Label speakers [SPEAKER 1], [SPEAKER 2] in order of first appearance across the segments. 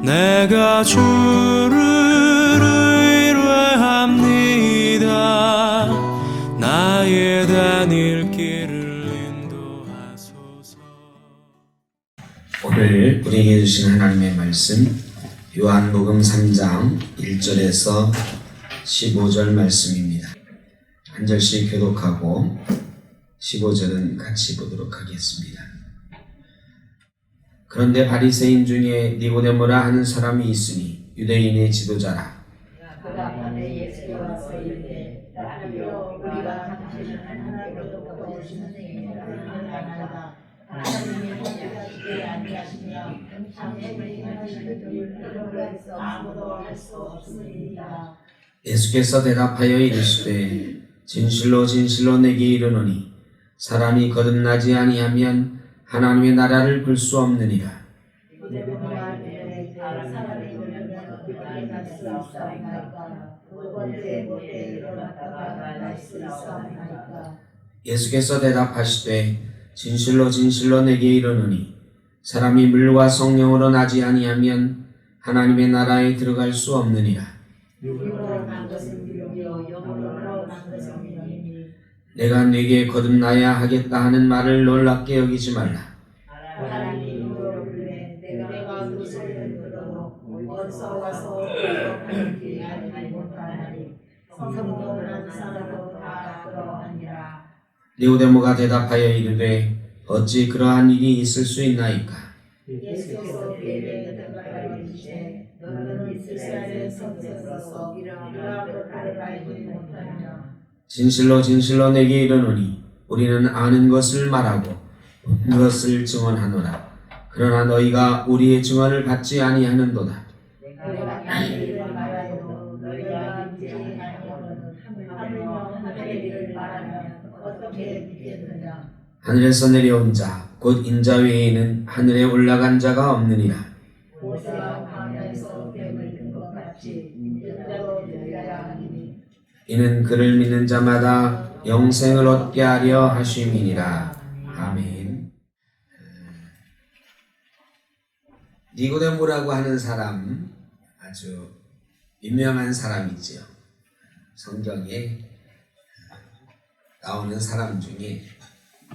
[SPEAKER 1] 내가 주를 의뢰합니다. 나의 다닐 길을 인도하소서.
[SPEAKER 2] 오늘 우리에게 주신 하나님의 말씀 요한복음 3장 1절에서 15절 말씀입니다. 한 절씩 교독하고 15절은 같이 보도록 하겠습니다. 그런데 바리새인 중에 니고데모라 하는 사람이 있으니 유대인의 지도자라.
[SPEAKER 3] 그가 밤에 예수께 와서 이르되 라비여 우리가 당신을 하나님으로부터 오신 선생님이라 하나이다. 하나님이 하시되 아니하시며 당신의 하시는 일을 아무도 할 수 없으리이다.
[SPEAKER 2] 예수께서 대답하여 이르시되 진실로 진실로 내게 이르노니 사람이 거듭나지 아니하면 하나님의 나라를 볼 수 없느니라. 예수께서 대답하시되 진실로 진실로 내게 이르노니 사람이 물과 성령으로 나지 아니하면 하나님의 나라에 들어갈 수 없느니라. 내가 네게 거듭나야 하겠다 하는 말을 놀랍게 여기지 말라. 니고데모가 대답하여 이르되 어찌 그러한 일이 있을 수 있나이까?
[SPEAKER 3] 예수께서 그에게 대답하여 이르시되 너는 이스라엘의 성전으로서 이러한 것을 알지 못하느냐?
[SPEAKER 2] 진실로 진실로 내게 이르노니 우리는 아는 것을 말하고 본 것을 증언하노라. 그러나 너희가 우리의 증언을 받지 아니하는도다.
[SPEAKER 3] 내가 하늘 일을 말하여도 너희가 믿지 아니하거든 하물며 하늘의 일을 말하면 어떻게 믿겠느냐?
[SPEAKER 2] 하늘에서 내려온 자 곧 인자 외에는 하늘에 올라간 자가 없느니라.
[SPEAKER 3] 모세가 광야에서 뱀을 든 것 같이 인자도 되어야 하니
[SPEAKER 2] 이는 그를 믿는 자마다 영생을 얻게 하려 하심이니라. 아멘. 니고데모라고 하는 사람 아주 유명한 사람이지요. 성경에 나오는 사람 중에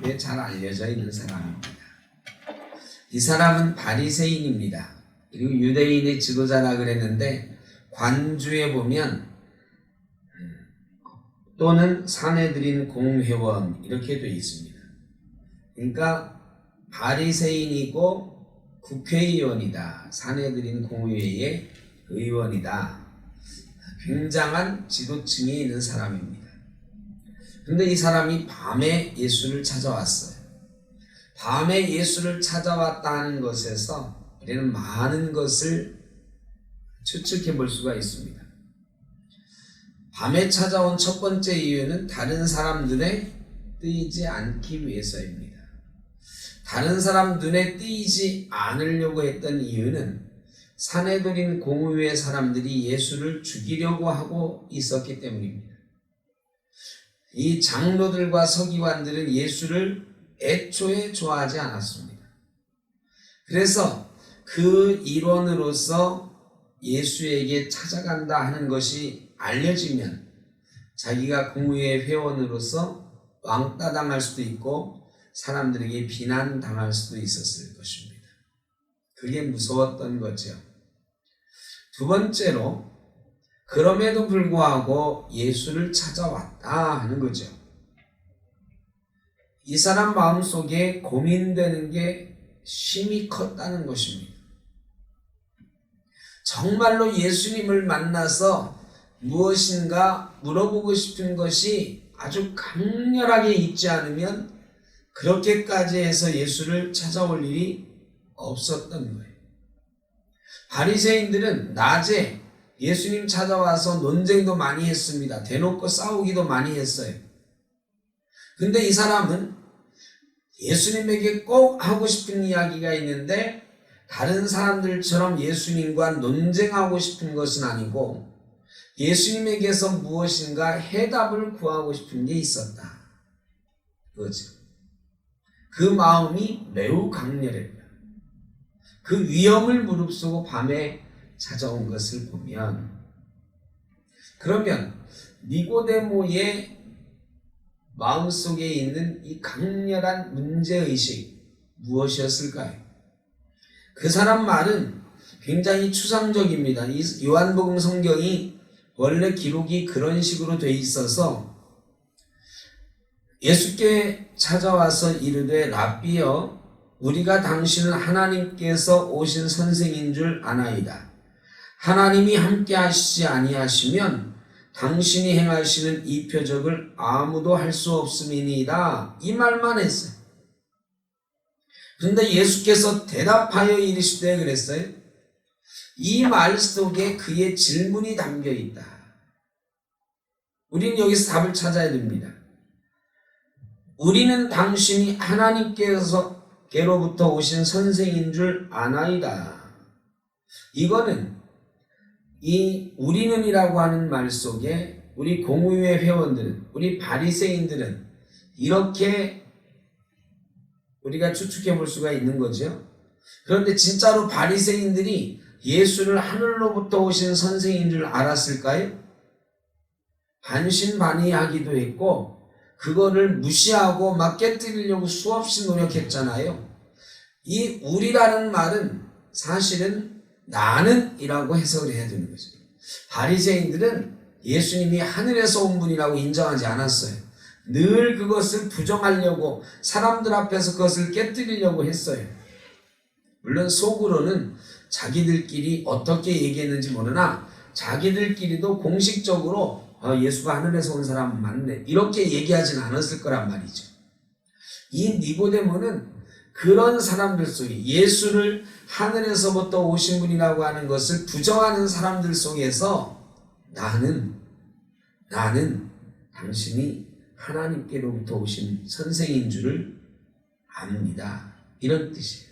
[SPEAKER 2] 꽤 잘 알려져 있는 사람입니다. 이 사람은 바리새인입니다. 그리고 유대인의 지도자라 그랬는데 관주에 보면 또는 사내들인 공회원 이렇게 되어 있습니다. 그러니까 바리새인이고 국회의원이다. 사내들인 공회의 의원이다. 굉장한 지도층에 있는 사람입니다. 그런데 이 사람이 밤에 예수를 찾아왔어요. 밤에 예수를 찾아왔다는 것에서 우리는 많은 것을 추측해 볼 수가 있습니다. 밤에 찾아온 첫 번째 이유는 다른 사람 눈에 띄지 않기 위해서입니다. 다른 사람 눈에 띄지 않으려고 했던 이유는 사내들인 공의회 사람들이 예수를 죽이려고 하고 있었기 때문입니다. 이 장로들과 서기관들은 예수를 애초에 좋아하지 않았습니다. 그래서 그 일원으로서 예수에게 찾아간다 하는 것이 알려지면 자기가 공의회 회원으로서 왕따 당할 수도 있고 사람들에게 비난당할 수도 있었을 것입니다. 그게 무서웠던 거죠. 두 번째로 그럼에도 불구하고 예수를 찾아왔다 하는 거죠. 이 사람 마음속에 고민되는 게 심히 컸다는 것입니다. 정말로 예수님을 만나서 무엇인가 물어보고 싶은 것이 아주 강렬하게 있지 않으면 그렇게까지 해서 예수를 찾아올 일이 없었던 거예요. 바리새인들은 낮에 예수님 찾아와서 논쟁도 많이 했습니다. 대놓고 싸우기도 많이 했어요. 근데 이 사람은 예수님에게 꼭 하고 싶은 이야기가 있는데 다른 사람들처럼 예수님과 논쟁하고 싶은 것은 아니고 예수님에게서 무엇인가 해답을 구하고 싶은 게 있었다. 그거죠. 그 마음이 매우 강렬했다. 그 위험을 무릅쓰고 밤에 찾아온 것을 보면, 그러면 니고데모의 마음속에 있는 이 강렬한 문제의식 무엇이었을까요? 그 사람 말은 굉장히 추상적입니다. 이 요한복음 성경이 원래 기록이 그런 식으로 돼 있어서 예수께 찾아와서 이르되 랍비여 우리가 당신은 하나님께서 오신 선생인 줄 아나이다. 하나님이 함께 하시지 아니하시면 당신이 행하시는 이 표적을 아무도 할 수 없음이니이다. 이 말만 했어요. 그런데 예수께서 대답하여 이르시되 그랬어요. 이 말 속에 그의 질문이 담겨 있다. 우리는 여기서 답을 찾아야 됩니다. 우리는 당신이 하나님께로부터 오신 선생인 줄 아나이다. 이거는 이 우리는이라고 하는 말 속에 우리 공의회 회원들은, 우리 바리새인들은 이렇게 우리가 추측해 볼 수가 있는 거죠. 그런데 진짜로 바리새인들이 예수를 하늘로부터 오신 선생인 줄 알았을까요? 반신반의하기도 했고 그거를 무시하고 막 깨뜨리려고 수없이 노력했잖아요. 이 우리라는 말은 사실은 나는 이라고 해석을 해야 되는 거죠. 바리새인들은 예수님이 하늘에서 온 분이라고 인정하지 않았어요. 늘 그것을 부정하려고 사람들 앞에서 그것을 깨뜨리려고 했어요. 물론 속으로는 자기들끼리 어떻게 얘기했는지 모르나 자기들끼리도 공식적으로 예수가 하늘에서 온 사람 맞네 이렇게 얘기하진 않았을 거란 말이죠. 이 니고데모는 그런 사람들 속에 예수를 하늘에서부터 오신 분이라고 하는 것을 부정하는 사람들 속에서 나는 당신이 하나님께로부터 오신 선생인 줄을 압니다. 이런 뜻이에요.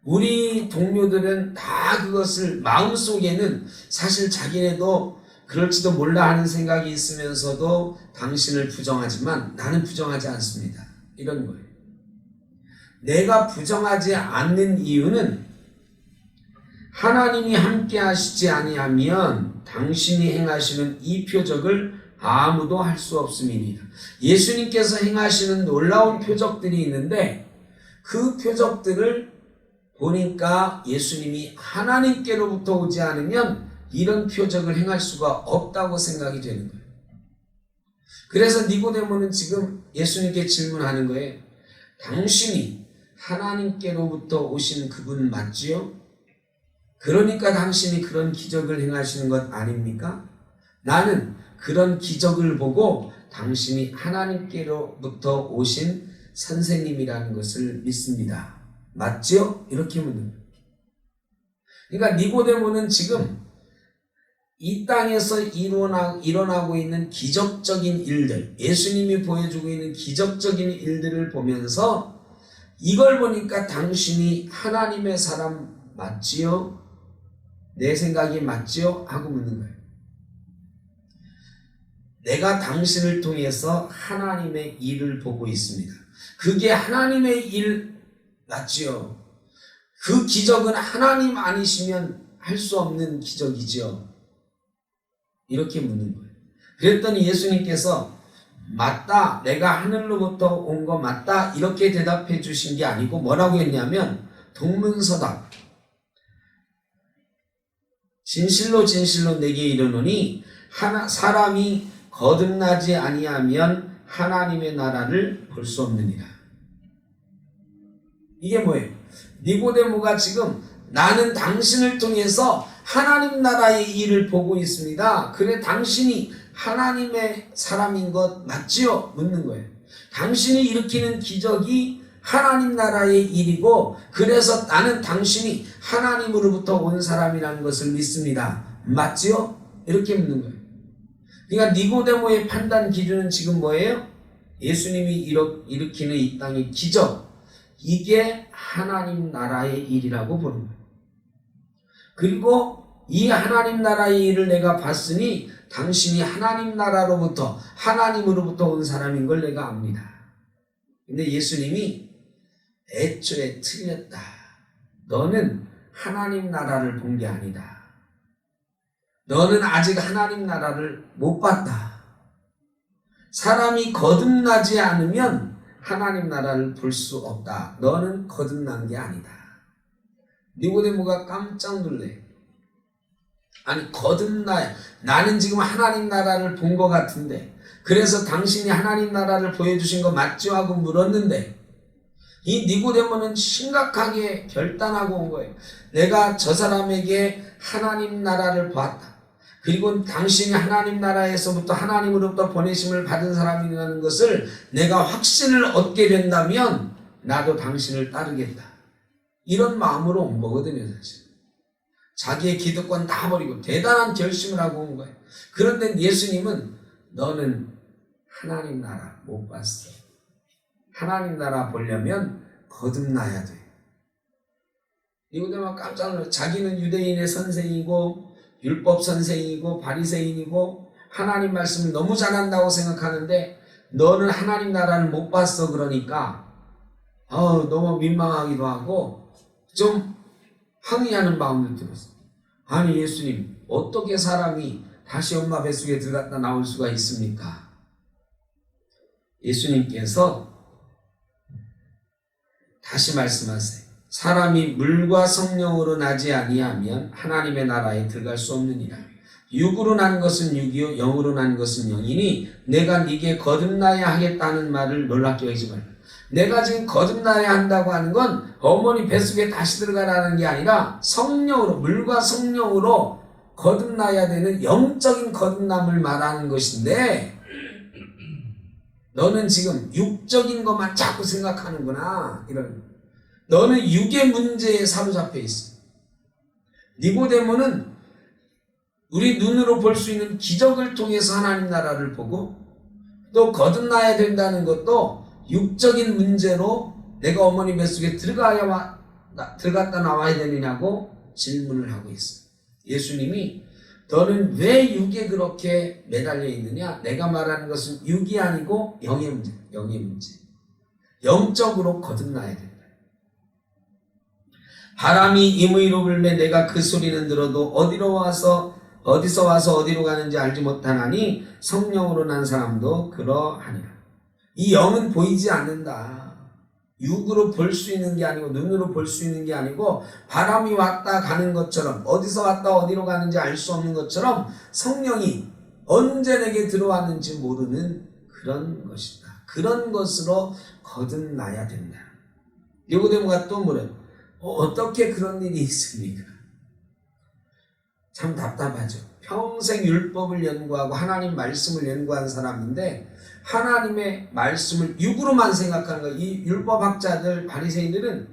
[SPEAKER 2] 우리 동료들은 다 그것을 마음속에는 사실 자기네도 그럴지도 몰라 하는 생각이 있으면서도 당신을 부정하지만 나는 부정하지 않습니다. 이런 거예요. 내가 부정하지 않는 이유는 하나님이 함께 하시지 아니하면 당신이 행하시는 이 표적을 아무도 할 수 없음이니이다. 예수님께서 행하시는 놀라운 표적들이 있는데 그 표적들을 보니까 예수님이 하나님께로부터 오지 않으면 이런 표적을 행할 수가 없다고 생각이 되는 거예요. 그래서 니고데모는 지금 예수님께 질문하는 거예요. 당신이 하나님께로부터 오신 그분 맞지요? 그러니까 당신이 그런 기적을 행하시는 것 아닙니까? 나는 그런 기적을 보고 당신이 하나님께로부터 오신 선생님이라는 것을 믿습니다. 맞지요? 이렇게 묻는 거예요. 그러니까 니고데모는 지금 이 땅에서 일어나고 있는 기적적인 일들, 예수님이 보여주고 있는 기적적인 일들을 보면서 이걸 보니까 당신이 하나님의 사람 맞지요? 내 생각이 맞지요? 하고 묻는 거예요. 내가 당신을 통해서 하나님의 일을 보고 있습니다. 그게 하나님의 일 맞지요? 그 기적은 하나님 아니시면 할 수 없는 기적이지요. 이렇게 묻는 거예요. 그랬더니 예수님께서 맞다, 내가 하늘로부터 온 거 맞다 이렇게 대답해 주신 게 아니고 뭐라고 했냐면 동문서답, 진실로 진실로 내게 이르노니 사람이 거듭나지 아니하면 하나님의 나라를 볼 수 없느니라. 이게 뭐예요? 니고데모가 지금 나는 당신을 통해서 하나님 나라의 일을 보고 있습니다. 그래 당신이 하나님의 사람인 것 맞지요? 묻는 거예요. 당신이 일으키는 기적이 하나님 나라의 일이고 그래서 나는 당신이 하나님으로부터 온 사람이라는 것을 믿습니다. 맞지요? 이렇게 묻는 거예요. 그러니까 니고데모의 판단 기준은 지금 뭐예요? 예수님이 일으키는 이 땅의 기적, 이게 하나님 나라의 일이라고 보는 거예요. 그리고 이 하나님 나라의 일을 내가 봤으니 당신이 하나님 나라로부터 하나님으로부터 온 사람인 걸 내가 압니다. 근데 예수님이 애초에 틀렸다. 너는 하나님 나라를 본 게 아니다. 너는 아직 하나님 나라를 못 봤다. 사람이 거듭나지 않으면 하나님 나라를 볼 수 없다. 너는 거듭난 게 아니다. 니고데모가 깜짝 놀래. 아니 거듭나야 나는 지금 하나님 나라를 본 것 같은데 그래서 당신이 하나님 나라를 보여주신 거 맞죠? 하고 물었는데 이 니고데모는 심각하게 결단하고 온 거예요. 내가 저 사람에게 하나님 나라를 보았다. 그리고 당신이 하나님 나라에서부터 하나님으로부터 보내심을 받은 사람이라는 것을 내가 확신을 얻게 된다면 나도 당신을 따르겠다. 이런 마음으로 온 거거든요, 사실. 자기의 기득권 다 버리고 대단한 결심을 하고 온 거예요. 그런데 예수님은 너는 하나님 나라 못 봤어. 하나님 나라 보려면 거듭나야 돼. 니고데모가 깜짝 놀랐어요. 자기는 유대인의 선생이고 율법 선생이고 바리새인이고 하나님 말씀을 너무 잘한다고 생각하는데 너는 하나님 나라를 못 봤어. 그러니까 너무 민망하기도 하고 좀 항의하는 마음도 들었어요. 아니 예수님 어떻게 사람이 다시 엄마 뱃속에 들어갔다 나올 수가 있습니까? 예수님께서 다시 말씀하세요. 사람이 물과 성령으로 나지 아니하면 하나님의 나라에 들어갈 수 없느니라. 육으로 난 것은 육이요 영으로 난 것은 영이니 내가 네게 거듭나야 하겠다는 말을 놀랍게 여기지 말라. 내가 지금 거듭나야 한다고 하는 건 어머니 뱃속에 다시 들어가라는 게 아니라 성령으로 물과 성령으로 거듭나야 되는 영적인 거듭남을 말하는 것인데 너는 지금 육적인 것만 자꾸 생각하는구나. 이런 너는 육의 문제에 사로잡혀 있어. 니고데모는 우리 눈으로 볼 수 있는 기적을 통해서 하나님 나라를 보고 또 거듭나야 된다는 것도 육적인 문제로 내가 어머니 뱃속에 들어갔다 나와야 되느냐고 질문을 하고 있어요. 예수님이 너는 왜 육에 그렇게 매달려 있느냐? 내가 말하는 것은 육이 아니고 영의 문제, 영의 문제. 영적으로 거듭나야 된다. 바람이 임의로 불매 내가 그 소리는 들어도 어디서 와서 어디로 가는지 알지 못하나니 성령으로 난 사람도 그러하니라. 이 영은 보이지 않는다. 육으로 볼 수 있는 게 아니고 눈으로 볼 수 있는 게 아니고 바람이 왔다 가는 것처럼 어디서 왔다 어디로 가는지 알 수 없는 것처럼 성령이 언제 내게 들어왔는지 모르는 그런 것이다. 그런 것으로 거듭나야 된다. 니고데모가 또 물어요. 어떻게 그런 일이 있습니까? 참 답답하죠. 평생 율법을 연구하고 하나님 말씀을 연구한 사람인데 하나님의 말씀을 육으로만 생각하는 거예요. 이 율법학자들 바리새인들은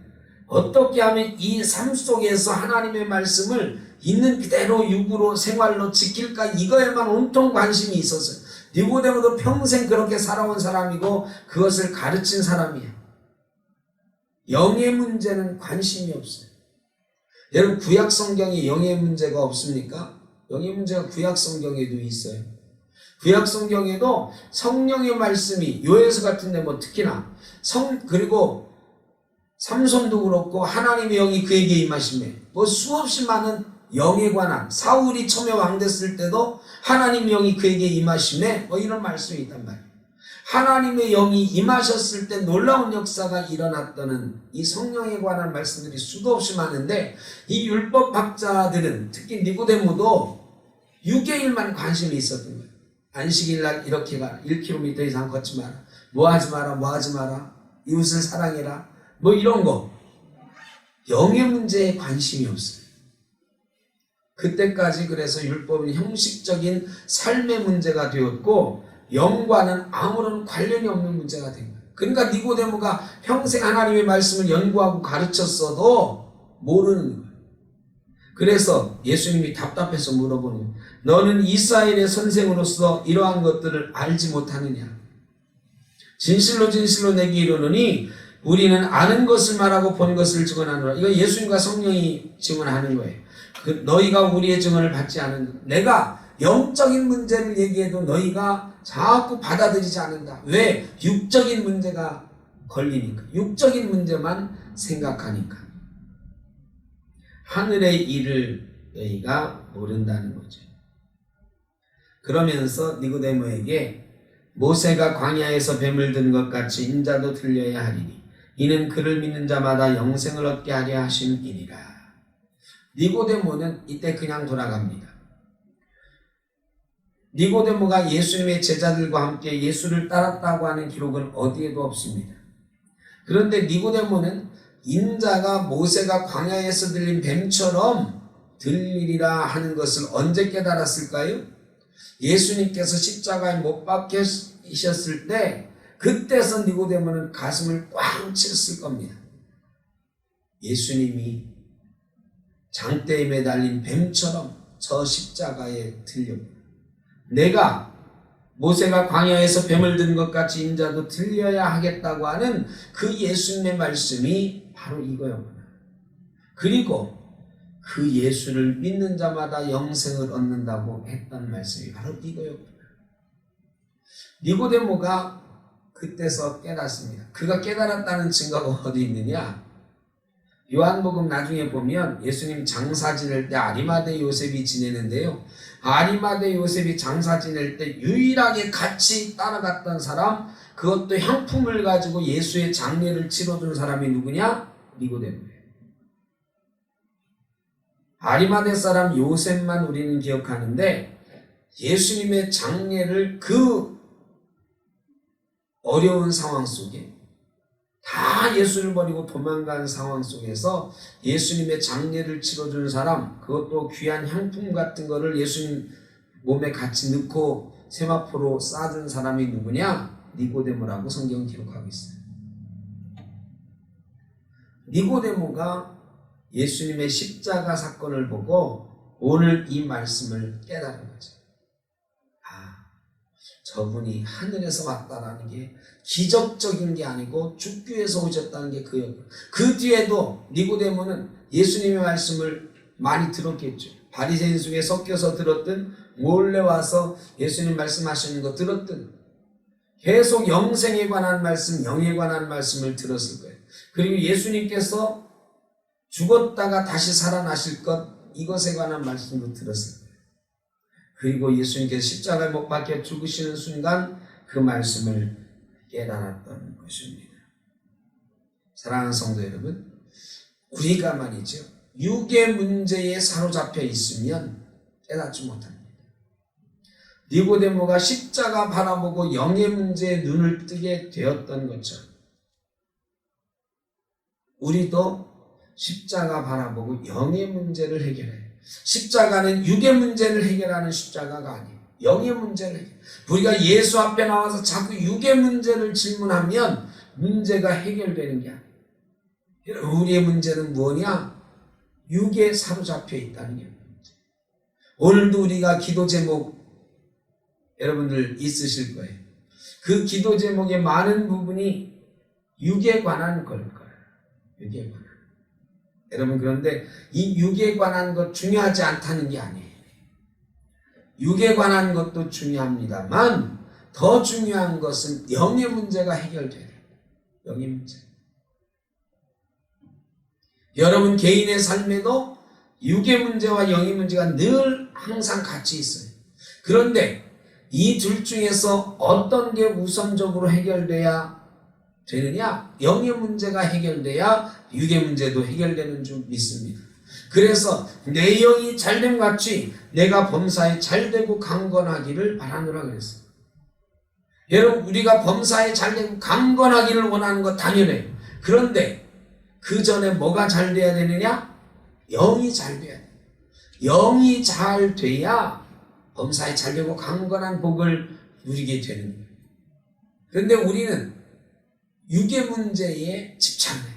[SPEAKER 2] 어떻게 하면 이 삶 속에서 하나님의 말씀을 있는 그대로 육으로 생활로 지킬까 이거에만 온통 관심이 있었어요. 니고데모도 평생 그렇게 살아온 사람이고 그것을 가르친 사람이에요. 영의 문제는 관심이 없어요. 여러분 구약 성경에 영의 문제가 없습니까? 영의 문제가 구약 성경에도 있어요. 구약 성경에도 성령의 말씀이 요에서 같은데 뭐 특히나 그리고 삼손도 그렇고 하나님의 영이 그에게 임하시매 뭐 수없이 많은 영에 관한 사울이 처음에 왕 됐을 때도 하나님의 영이 그에게 임하시매 뭐 이런 말씀이 있단 말이에요. 하나님의 영이 임하셨을 때 놀라운 역사가 일어났다는 이 성령에 관한 말씀들이 수도 없이 많은데 이 율법학자들은 특히 니고데모도 육의 일만 관심이 있었던 거예요. 안식일날 이렇게 가라. 1km 이상 걷지 마라. 뭐 하지 마라. 뭐 하지 마라. 이웃을 사랑해라. 뭐 이런 거. 영의 문제에 관심이 없어요. 그때까지 그래서 율법은 형식적인 삶의 문제가 되었고 영과는 아무런 관련이 없는 문제가 된 거예요. 그러니까 니고데모가 평생 하나님의 말씀을 연구하고 가르쳤어도 모르는 거예요. 그래서 예수님이 답답해서 물어보는 거예요. 너는 이스라엘의 선생으로서 이러한 것들을 알지 못하느냐? 진실로 진실로 내게 이르노니 우리는 아는 것을 말하고 본 것을 증언하노라. 이거 예수님과 성령이 증언하는 거예요. 너희가 우리의 증언을 받지 않은 내가 영적인 문제를 얘기해도 너희가 자꾸 받아들이지 않는다. 왜? 육적인 문제가 걸리니까. 육적인 문제만 생각하니까. 하늘의 일을 너희가 모른다는 거죠. 그러면서 니고데모에게 모세가 광야에서 뱀을 든 것 같이 인자도 들려야 하리니 이는 그를 믿는 자마다 영생을 얻게 하려 하심이니라. 니고데모는 이때 그냥 돌아갑니다. 니고데모가 예수님의 제자들과 함께 예수를 따랐다고 하는 기록은 어디에도 없습니다. 그런데 니고데모는 인자가 모세가 광야에서 들린 뱀처럼 들리리라 하는 것을 언제 깨달았을까요? 예수님께서 십자가에 못 박히셨을 때 그때서 니고데모는 가슴을 꽝 쳤을 겁니다. 예수님이 장대에 매달린 뱀처럼 저 십자가에 들려 내가 모세가 광야에서 뱀을 든 것 같이 인자도 들려야 하겠다고 하는 그 예수님의 말씀이 바로 이거였구나. 그리고 그 예수를 믿는 자마다 영생을 얻는다고 했던 말씀이 바로 이거였구나. 니고데모가 그때서 깨닫습니다. 그가 깨달았다는 증거가 어디 있느냐? 요한복음 나중에 보면 예수님 장사 지낼 때 아리마대 요셉이 지내는데요. 아리마대 요셉이 장사 지낼 때 유일하게 같이 따라갔던 사람, 그것도 향품을 가지고 예수의 장례를 치러준 사람이 누구냐? 니고데모예요. 아리마대 사람 요셉만 우리는 기억하는데 예수님의 장례를 그 어려운 상황 속에 다 예수를 버리고 도망간 상황 속에서 예수님의 장례를 치러준 사람, 그것도 귀한 향품 같은 거를 예수님 몸에 같이 넣고 세마포로 싸준 사람이 누구냐? 니고데모라고 성경은 기록하고 있어요. 니고데모가 예수님의 십자가 사건을 보고 오늘 이 말씀을 깨달은 거죠. 아, 저분이 하늘에서 왔다라는 게 기적적인 게 아니고 죽기 위해서 오셨다는 게 그였고, 그 뒤에도 니고데모는 예수님의 말씀을 많이 들었겠죠. 바리새인 속에 섞여서 들었든 몰래 와서 예수님 말씀하시는 거 들었든 계속 영생에 관한 말씀, 영에 관한 말씀을 들었을 거예요. 그리고 예수님께서 죽었다가 다시 살아나실 것, 이것에 관한 말씀도 들었을 거예요. 그리고 예수님께서 십자가에 못 박혀 죽으시는 순간 그 말씀을 깨달았던 것입니다. 사랑하는 성도 여러분, 우리가 말이죠, 육의 문제에 사로잡혀 있으면 깨닫지 못합니다. 니고데모가 십자가 바라보고 영의 문제에 눈을 뜨게 되었던 것처럼 우리도 십자가 바라보고 영의 문제를 해결해요. 십자가는 육의 문제를 해결하는 십자가가 아니에요. 영의 문제를 해결해요. 우리가 예수 앞에 나와서 자꾸 육의 문제를 질문하면 문제가 해결되는 게 아니에요. 우리의 문제는 뭐냐? 육에 사로잡혀 있다는 게 문제. 오늘도 우리가 기도 제목 여러분들 있으실 거예요. 그 기도 제목의 많은 부분이 육에 관한 걸 거예요. 육에 관한. 여러분, 그런데 이 육에 관한 것 중요하지 않다는 게 아니에요. 육에 관한 것도 중요합니다만 더 중요한 것은 영의 문제가 해결돼야 돼요. 영의 문제. 여러분 개인의 삶에도 육의 문제와 영의 문제가 늘 항상 같이 있어요. 그런데 이 둘 중에서 어떤 게 우선적으로 해결돼야 되느냐? 영의 문제가 해결돼야 육의 문제도 해결되는 줄 믿습니다. 그래서 내 영이 잘됨 같이 내가 범사에 잘되고 강건하기를 바라노라 그랬어요. 여러분, 우리가 범사에 잘되고 강건하기를 원하는 거 당연해요. 그런데 그 전에 뭐가 잘 돼야 되느냐? 영이 잘 돼야 돼요. 영이 잘 돼야 범사에 잘되고 강건한 복을 누리게 되는 거예요. 그런데 우리는 육의 문제에 집착해요.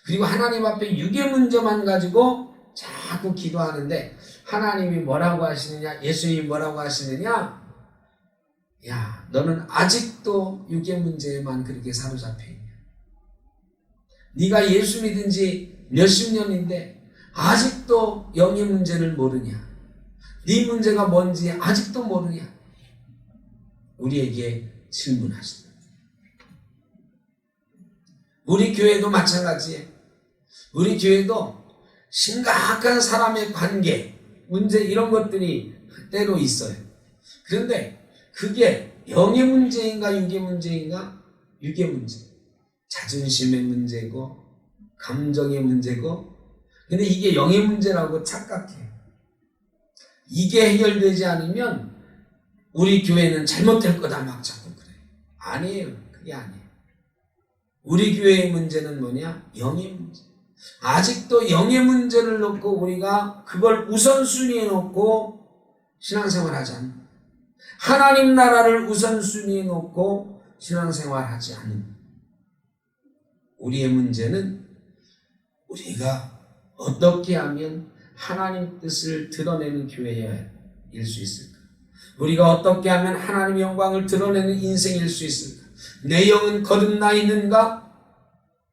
[SPEAKER 2] 그리고 하나님 앞에 육의 문제만 가지고 자꾸 기도하는데 하나님이 뭐라고 하시느냐? 예수님이 뭐라고 하시느냐? 야, 너는 아직도 육의 문제에만 그렇게 사로잡혀 있냐? 네가 예수 믿은 지 몇십 년인데 아직도 영의 문제를 모르냐? 네 문제가 뭔지 아직도 모르냐? 우리에게 질문하시다. 우리 교회도 마찬가지예요. 우리 교회도 심각한 사람의 관계, 문제 이런 것들이 때로 있어요. 그런데 그게 영의 문제인가 육의 문제인가? 육의 문제. 자존심의 문제고 감정의 문제고, 근데 이게 영의 문제라고 착각해요. 이게 해결되지 않으면 우리 교회는 잘못될 거다 막 자꾸 그래요. 아니에요. 그게 아니에요. 우리 교회의 문제는 뭐냐? 영의 문제. 아직도 영의 문제를 놓고 우리가 그걸 우선순위에 놓고 신앙생활 하지 않는, 하나님 나라를 우선순위에 놓고 신앙생활 하지 않는 우리의 문제는 우리가 어떻게 하면 하나님 뜻을 드러내는 교회일 수 있을까? 우리가 어떻게 하면 하나님의 영광을 드러내는 인생일 수 있을까? 내 영은 거듭나 있는가?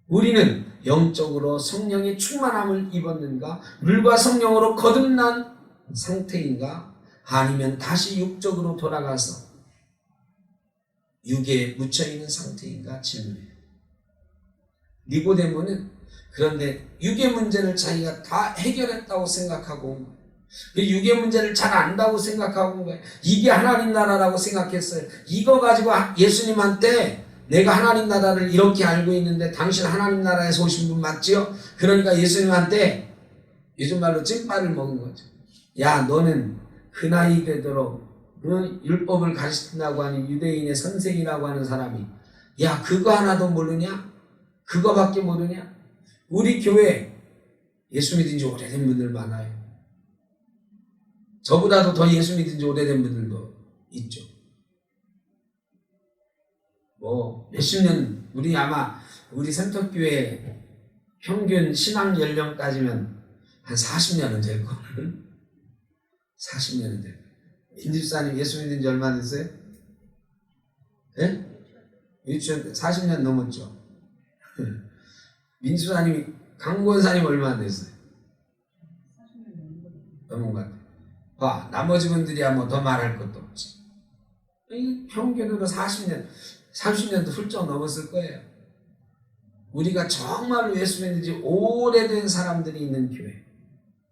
[SPEAKER 2] 우리는 영적으로 성령의 충만함을 입었는가? 물과 성령으로 거듭난 상태인가? 아니면 다시 육적으로 돌아가서 육에 묻혀있는 상태인가? 질문해요. 니고데모는 그런데 육의 문제를 자기가 다 해결했다고 생각하고 온 거예요. 육의 문제를 잘 안다고 생각하고 온 거예요. 이게 하나님 나라라고 생각했어요. 이거 가지고 예수님한테 내가 하나님 나라를 이렇게 알고 있는데 당신 하나님 나라에서 오신 분 맞지요? 그러니까 예수님한테 요즘 말로 찐빠를 먹은 거죠. 야, 너는 그 나이 되도록 율법을 가르친다고 하는 유대인의 선생이라고 하는 사람이, 야, 그거 하나도 모르냐? 그거밖에 모르냐? 우리 교회 예수 믿은 지 오래된 분들 많아요. 저보다도 더 예수 믿은 지 오래된 분들도 있죠. 뭐 몇십 년, 우리 센터교회 평균 신앙 연령 따지면 한 40년은 될 거예요. 40년은 될 거예요. 민집사님 예수 믿은 지 얼마 됐어요? 예? 유치원 40년 넘었죠. 민수사님이, 강권사님 얼마나 됐어요? 넘은 것 같아요. 봐, 나머지 분들이야 뭐 더 말할 것도 없지. 평균으로 30년도 훌쩍 넘었을 거예요. 우리가 정말로 예수 믿는 지 오래된 사람들이 있는 교회.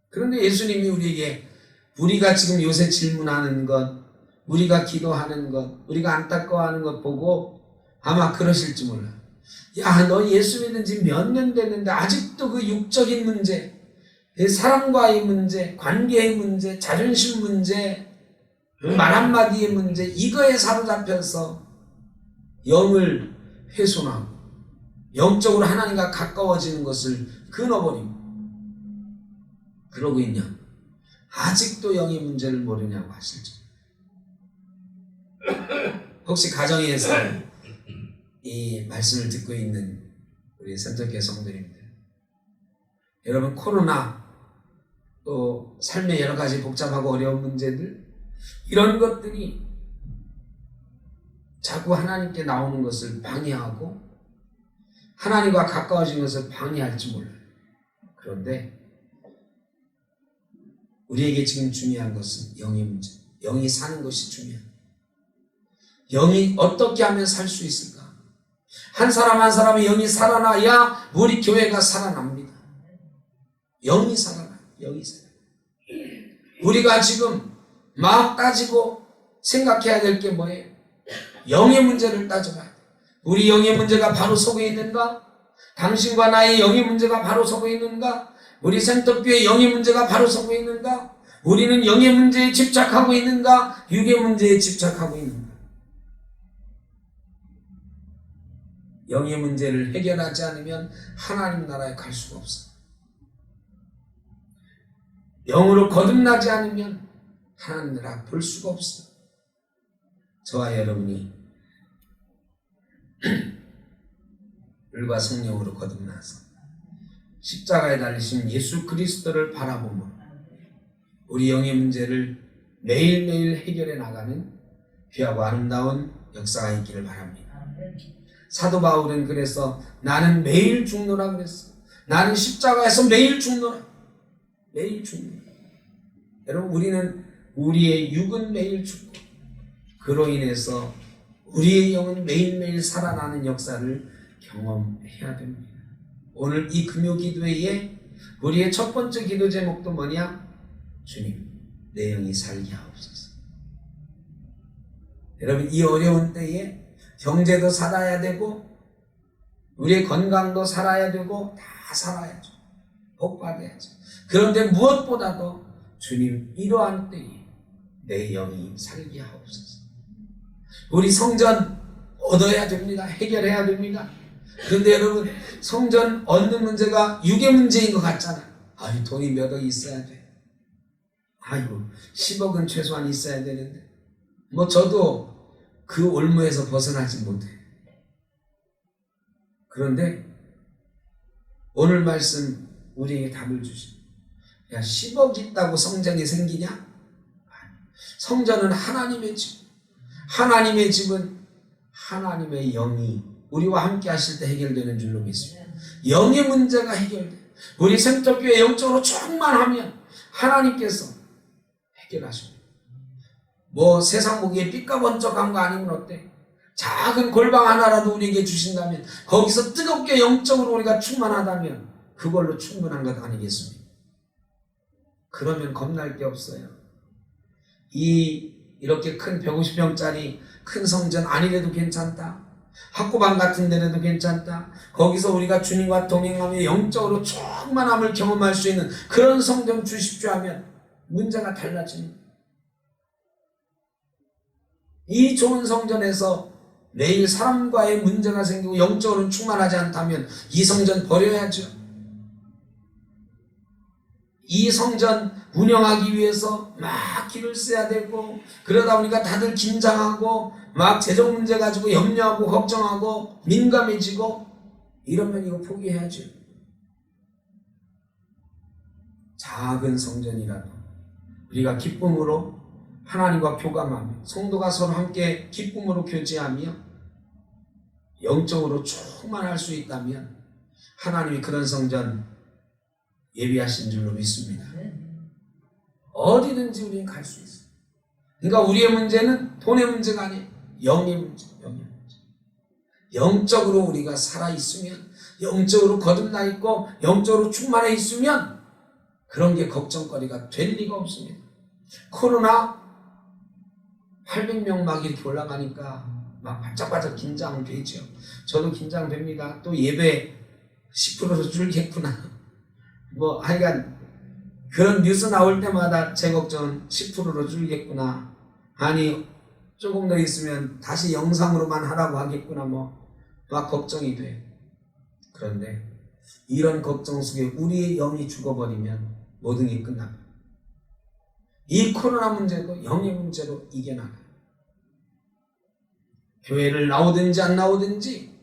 [SPEAKER 2] 그런데 예수님이 우리에게, 우리가 지금 요새 질문하는 것, 우리가 기도하는 것, 우리가 안타까워하는 것 보고 아마 그러실지 몰라요. 야, 너 예수 믿은 지 몇 년 됐는데 아직도 그 육적인 문제, 사랑과의 문제, 관계의 문제, 자존심 문제, 말 한마디의 문제, 이거에 사로잡혀서 영을 훼손하고 영적으로 하나님과 가까워지는 것을 끊어버리고 그러고 있냐? 아직도 영의 문제를 모르냐고 하실지. 혹시 가정에서 이 말씀을 듣고 있는 우리 센터교회 성도님들, 여러분 코로나 또 삶의 여러 가지 복잡하고 어려운 문제들, 이런 것들이 자꾸 하나님께 나오는 것을 방해하고 하나님과 가까워진 것을 방해할지 몰라요. 그런데 우리에게 지금 중요한 것은 영의 문제, 영이 사는 것이 중요합니다. 영이 어떻게 하면 살 수 있을까? 한 사람 한 사람의 영이 살아나야 우리 교회가 살아납니다. 영이 살아나요. 영이 살아나요. 우리가 지금 막 따지고 생각해야 될 게 뭐예요? 영의 문제를 따져봐야 돼요. 우리 영의 문제가 바로 속에 있는가? 당신과 나의 영의 문제가 바로 속에 있는가? 우리 센터교회의 영의 문제가 바로 속에 있는가? 우리는 영의 문제에 집착하고 있는가? 육의 문제에 집착하고 있는가? 영의 문제를 해결하지 않으면 하나님 나라에 갈 수가 없어요. 영으로 거듭나지 않으면 하나님 나라 볼 수가 없어요. 저와 여러분이 물과 성령으로 거듭나서 십자가에 달리신 예수 그리스도를 바라보며 우리 영의 문제를 매일매일 해결해 나가는 귀하고 아름다운 역사가 있기를 바랍니다. 사도 바울은 그래서 나는 매일 죽노라 그랬어. 나는 십자가에서 매일 죽노라. 매일 죽노라. 여러분, 우리는 우리의 육은 매일 죽고 그로 인해서 우리의 영은 매일매일 살아나는 역사를 경험해야 됩니다. 오늘 이 금요 기도회에 우리의 첫 번째 기도 제목도 뭐냐? 주님, 내 영이 살게 하옵소서. 여러분, 이 어려운 때에 경제도 살아야 되고 우리의 건강도 살아야 되고 다 살아야죠. 복 받아야죠. 그런데 무엇보다도 주님, 이러한 때에 내 영이 살게 하옵소서. 우리 성전 얻어야 됩니다. 해결해야 됩니다. 그런데 여러분, 성전 얻는 문제가 육의 문제인 것 같잖아요. 아유, 돈이 몇 억 있어야 돼. 아이고, 10억은 최소한 있어야 되는데. 뭐 저도 그 올무에서 벗어나지 못해. 그런데 오늘 말씀 우리에게 답을 주시오. 야, 10억 있다고 성전이 생기냐? 아니, 성전은 하나님의 집. 하나님의 집은 하나님의 영이 우리와 함께 하실 때 해결되는 줄로 믿습니다. 영의 문제가 해결돼. 우리 생떡교회 영적으로 충만하면 하나님께서 해결하십니다. 뭐 세상 보기에 삐까번쩍한 거 아니면 어때? 작은 골방 하나라도 우리에게 주신다면, 거기서 뜨겁게 영적으로 우리가 충만하다면 그걸로 충분한 것 아니겠습니까? 그러면 겁날 게 없어요. 이렇게 큰 150평짜리 큰 성전 아니래도 괜찮다. 학구방 같은 데라도 괜찮다. 거기서 우리가 주님과 동행하며 영적으로 충만함을 경험할 수 있는 그런 성전 주십시오 하면 문제가 달라집니다. 이 좋은 성전에서 매일 사람과의 문제가 생기고 영적으로는 충만하지 않다면 이 성전 버려야죠. 이 성전 운영하기 위해서 막 길을 써야 되고, 그러다 보니까 다들 긴장하고 막 재정 문제 가지고 염려하고 걱정하고 민감해지고, 이러면 이거 포기해야죠. 작은 성전이라도 우리가 기쁨으로 하나님과 교감하며 성도가 서로 함께 기쁨으로 교제하며 영적으로 충만할 수 있다면 하나님이 그런 성전 예비하신 줄로 믿습니다. 어디든지 우리는 갈 수 있어요. 그러니까 우리의 문제는 돈의 문제가 아니에요. 영의 문제, 영의 문제. 영적으로 우리가 살아있으면, 영적으로 거듭나 있고 영적으로 충만해 있으면 그런 게 걱정거리가 될 리가 없습니다. 코로나 800명 막 이렇게 올라가니까 막 반짝반짝 긴장되죠. 저도 긴장됩니다. 또 예배 10%로 줄겠구나. 뭐 하여간 그런 뉴스 나올 때마다 제 걱정은 10%로 줄겠구나. 아니 조금 더 있으면 다시 영상으로만 하라고 하겠구나. 뭐 막 걱정이 돼. 그런데 이런 걱정 속에 우리의 영이 죽어버리면 모든 게 끝납니다. 이 코로나 문제도 영의 문제로 이겨나가요. 교회를 나오든지 안 나오든지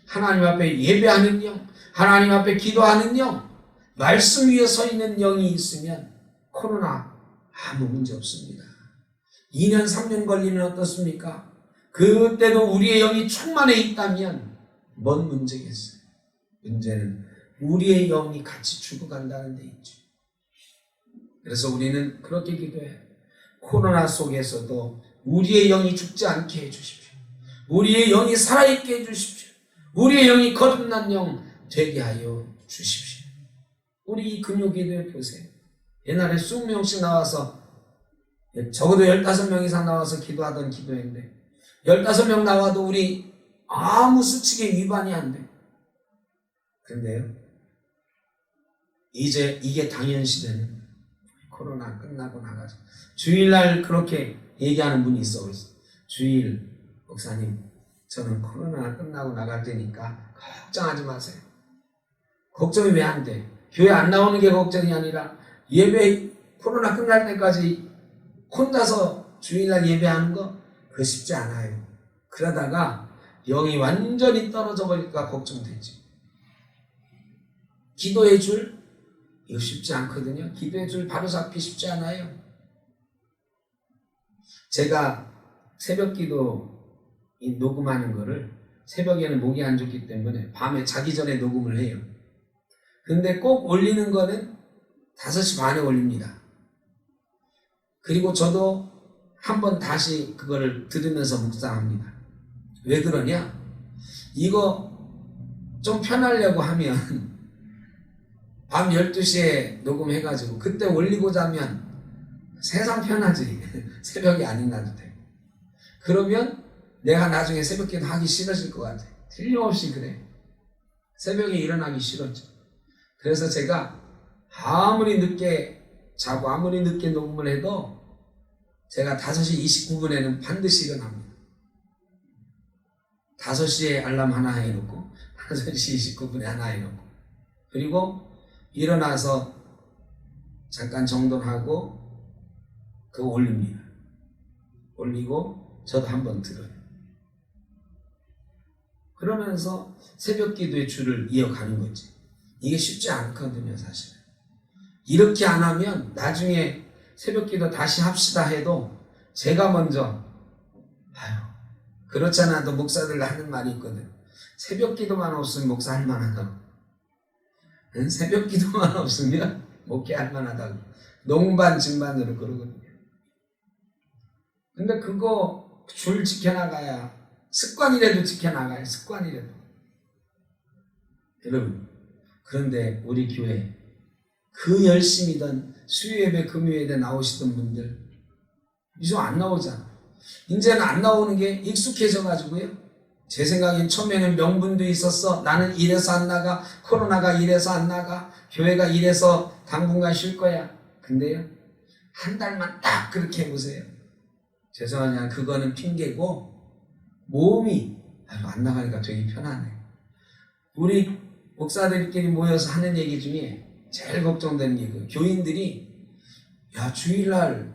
[SPEAKER 2] 하나님 앞에 예배하는 영, 하나님 앞에 기도하는 영, 말씀 위에 서 있는 영이 있으면 코로나 아무 문제 없습니다. 2년 3년 걸리면 어떻습니까? 그때도 우리의 영이 충만해 있다면 뭔 문제겠어요? 문제는 우리의 영이 같이 죽어간다는 데 있죠. 그래서 우리는 그렇게 기도해요. 코로나 속에서도 우리의 영이 죽지 않게 해주십시오. 우리의 영이 살아있게 해주십시오. 우리의 영이 거듭난 영 되게 하여 주십시오. 우리 금요기도에 보세요. 옛날에 20명씩 나와서, 적어도 15명 이상 나와서 기도하던 기도인데 15명 나와도 우리 아무 수칙에 위반이 안 돼. 그런데요, 이제 이게 당연시되는 코로나 끝나고 나가서 주일날 그렇게 얘기하는 분이 있어. 주일 목사님, 저는 코로나 끝나고 나갈 테니까 걱정하지 마세요. 걱정이 왜 안 돼? 교회 안 나오는 게 걱정이 아니라 예배 코로나 끝날 때까지 혼자서 주일날 예배하는 거 그거 쉽지 않아요. 그러다가 영이 완전히 떨어져 버릴까 걱정되지. 기도의 줄 이거 쉽지 않거든요. 기도의 줄 바로 잡기 쉽지 않아요. 제가 새벽 기도 녹음하는 거를 새벽에는 목이 안 좋기 때문에 밤에 자기 전에 녹음을 해요. 근데 꼭 올리는 거는 5시 반에 올립니다. 그리고 저도 한번 다시 그거를 들으면서 묵상합니다. 왜 그러냐? 이거 좀 편하려고 하면 밤 12시에 녹음해가지고 그때 올리고자 하면 세상 편하지. 새벽이 아니라도 돼. 그러면 내가 나중에 새벽기도 하기 싫어질 것 같아. 틀림없이 그래. 새벽에 일어나기 싫었죠. 그래서 제가 아무리 늦게 자고 아무리 늦게 녹음을 해도 제가 5시 29분에는 반드시 일어납니다. 5시에 알람 하나 해놓고 5시 29분에 하나 해놓고 그리고 일어나서 잠깐 정돈하고 그거 올립니다. 올리고 저도 한번 들어요. 그러면서 새벽 기도의 줄을 이어가는 거지. 이게 쉽지 않거든요, 사실. 이렇게 안 하면 나중에 새벽 기도 다시 합시다 해도 제가 먼저 그렇지 않아도 목사들 하는 말이 있거든. 새벽 기도만 없으면 목사 할 만하다고. 새벽 기도만 없으면 목회할 만하다고. 농반 증반으로 그러거든요. 근데 그거 줄 지켜나가야 습관이라도 지켜나가요. 습관이라도. 여러분, 그런데 우리 교회 그 열심히던 수요예배 금요예배 나오시던 분들 이제 안 나오잖아. 이제는 안 나오는 게 익숙해져 가지고요. 제 생각엔 처음에는 명분도 있었어. 나는 이래서 안 나가. 코로나가 이래서 안 나가. 교회가 이래서 당분간 쉴 거야. 근데요, 한 달만 딱 그렇게 해보세요. 죄송하지만 그거는 핑계고 몸이 안 나가니까 되게 편하네. 우리 목사들끼리 모여서 하는 얘기 중에 제일 걱정되는 게 그 교인들이 야 주일날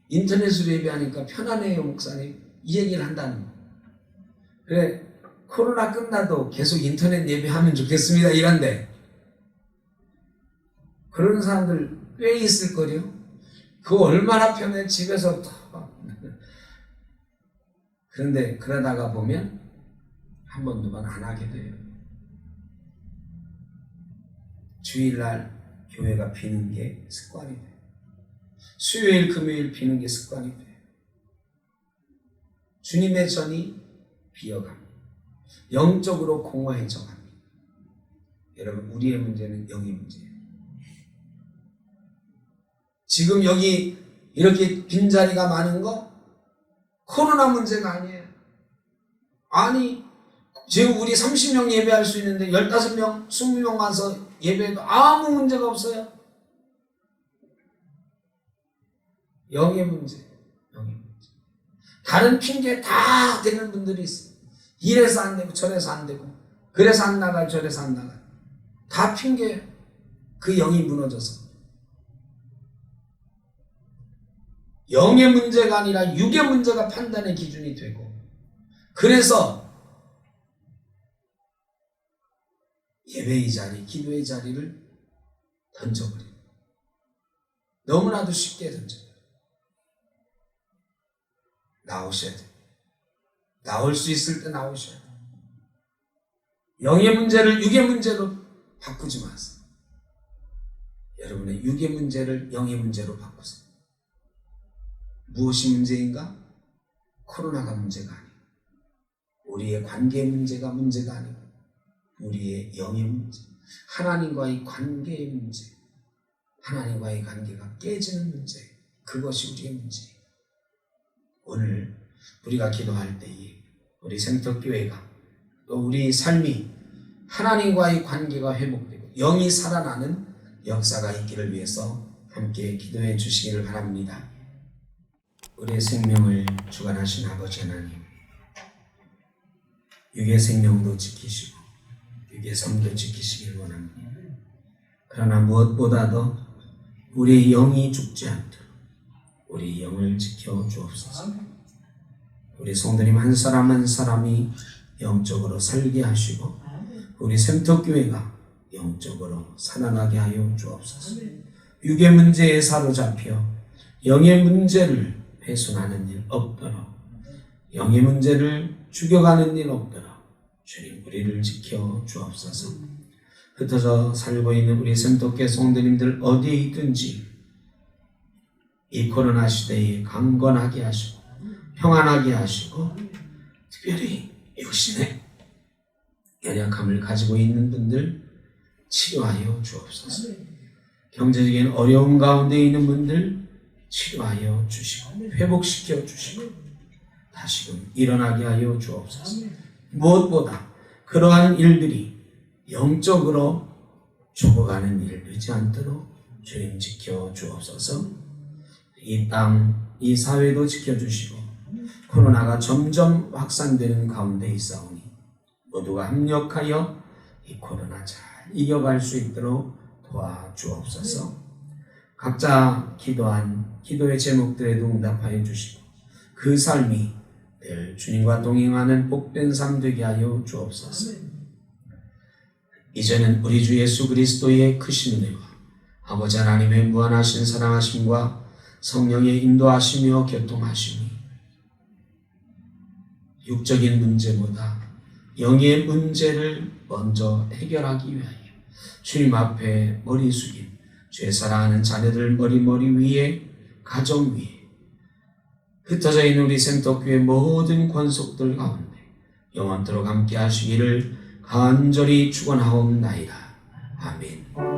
[SPEAKER 2] 인터넷으로 예배하니까 편하네요 목사님 이 얘기를 한다는 거예요. 그래 코로나 끝나도 계속 인터넷 예배하면 좋겠습니다 이런데 그런 사람들 꽤 있을 거요. 그거 얼마나 편해 집에서. 그런데 그러다가 보면 한 번 두 번 안 하게 돼요. 주일날 교회가 비는 게 습관이 돼요. 수요일 금요일 비는 게 습관이 돼요. 주님의 전이 비어갑니다. 영적으로 공허해져 갑니다. 여러분 우리의 문제는 영의 문제예요. 지금 여기 이렇게 빈자리가 많은 거 코로나 문제가 아니에요. 아니 지금 우리 30명 예배할 수 있는데 15명, 20명 와서 예배해도 아무 문제가 없어요. 영의 문제, 영의 문제. 다른 핑계 다 대는 분들이 있어요. 이래서 안 되고 저래서 안 되고 그래서 안 나가요 저래서 안 나가요. 다 핑계예요. 그 영이 무너져서. 영의 문제가 아니라 육의 문제가 판단의 기준이 되고 그래서 예배의 자리, 기도의 자리를 던져버려요. 너무나도 쉽게 던져버려요. 나오셔야 돼요. 나올 수 있을 때 나오셔야 돼요. 영의 문제를 육의 문제로 바꾸지 마세요. 여러분의 육의 문제를 영의 문제로 바꾸세요. 무엇이 문제인가? 코로나가 문제가 아니고 우리의 관계 문제가 문제가 아니고 우리의 영의 문제, 하나님과의 관계의 문제, 하나님과의 관계가 깨지는 문제, 그것이 우리의 문제예요. 오늘 우리가 기도할 때에 우리 생터교회가 또 우리 삶이 하나님과의 관계가 회복되고 영이 살아나는 역사가 있기를 위해서 함께 기도해 주시기를 바랍니다. 우리의 생명을 주관하신 아버지 하나님, 육의 생명도 지키시고 육의 삶도 지키시길 원합니다. 그러나 무엇보다도 우리 영이 죽지 않도록 우리 영을 지켜 주옵소서. 우리 성도님 한 사람 한 사람이 영적으로 살게 하시고 우리 샘터교회가 영적으로 살아나게 하여 주옵소서. 육의 문제에 사로잡혀 영의 문제를 훼손하는 일 없도록 영의 문제를 죽여가는 일 없도록 주님 우리를 지켜 주옵소서. 흩어져 살고 있는 우리 샘터교회 성도님들 어디에 있든지 이 코로나 시대에 강건하게 하시고 평안하게 하시고 특별히 육신의 연약함을 가지고 있는 분들 치료하여 주옵소서. 경제적인 어려움 가운데 있는 분들 치료하여 주시고 회복시켜 주시고 다시금 일어나게 하여 주옵소서. 무엇보다 그러한 일들이 영적으로 죽어가는 일 되지 않도록 주님 지켜 주옵소서. 이 땅, 이 사회도 지켜주시고 코로나가 점점 확산되는 가운데 있사오니 모두가 협력하여 이 코로나 잘 이겨갈 수 있도록 도와주옵소서. 각자 기도한 기도의 제목들에도 응답하여 주시고 그 삶이 늘 주님과 동행하는 복된 삶 되게 하여 주옵소서. 이제는 우리 주 예수 그리스도의 크신 은혜와 아버지 하나님의 무한하신 사랑하심과 성령의 인도하시며 교통하심이 육적인 문제보다 영의 문제를 먼저 해결하기 위하여 주님 앞에 머리 숙인 죄 사랑하는 자녀들 머리 위에 가정 위에 흩어져 있는 우리 생떡교회 모든 권속들 가운데 영원토록 함께 하시기를 간절히 축원하옵나이다. 아멘.